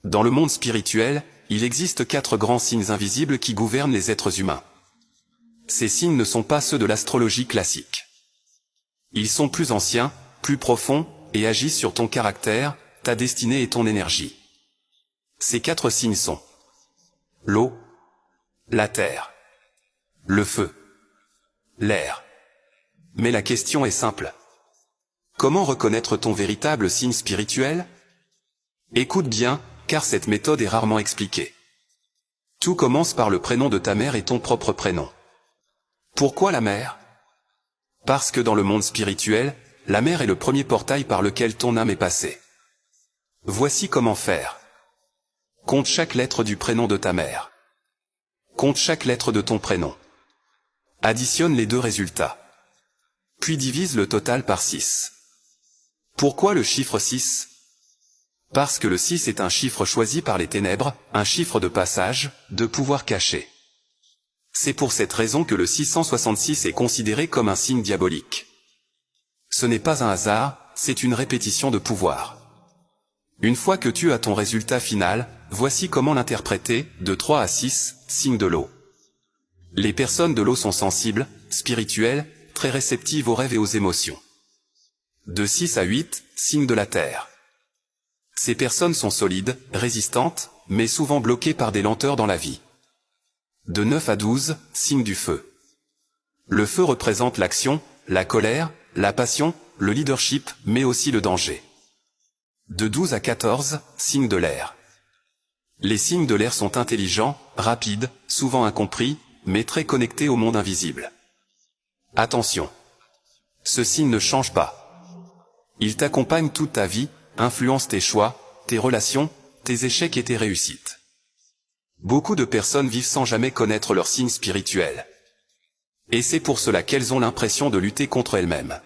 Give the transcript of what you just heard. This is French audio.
Dans le monde spirituel, il existe 4 grands signes invisibles qui gouvernent les êtres humains. Ces signes ne sont pas ceux de l'astrologie classique. Ils sont plus anciens, plus profonds, et agissent sur ton caractère, ta destinée et ton énergie. Ces 4 signes sont l'eau, la terre, le feu, l'air. Mais la question est simple. Comment reconnaître ton véritable signe spirituel? Écoute bien, car cette méthode est rarement expliquée. Tout commence par le prénom de ta mère et ton propre prénom. Pourquoi la mère? Parce que dans le monde spirituel, la mère est le premier portail par lequel ton âme est passée. Voici comment faire. Compte chaque lettre du prénom de ta mère. Compte chaque lettre de ton prénom. Additionne les 2 résultats. Puis divise le total par 6. Pourquoi le chiffre 6? Parce que le 6 est un chiffre choisi par les ténèbres, un chiffre de passage, de pouvoir caché. C'est pour cette raison que le 666 est considéré comme un signe diabolique. Ce n'est pas un hasard, c'est une répétition de pouvoir. Une fois que tu as ton résultat final, voici comment l'interpréter, de 3 à 6, signe de l'eau. Les personnes de l'eau sont sensibles, spirituelles, très réceptives aux rêves et aux émotions. De 6 à 8, signe de la terre. Ces personnes sont solides, résistantes, mais souvent bloquées par des lenteurs dans la vie. De 9 à 12, signe du feu. Le feu représente l'action, la colère, la passion, le leadership, mais aussi le danger. De 12 à 14, signe de l'air. Les signes de l'air sont intelligents, rapides, souvent incompris, mais très connectés au monde invisible. Attention. Ce signe ne change pas. Il t'accompagne toute ta vie, influence tes choix, tes relations, tes échecs et tes réussites. Beaucoup de personnes vivent sans jamais connaître leur signe spirituel. Et c'est pour cela qu'elles ont l'impression de lutter contre elles-mêmes.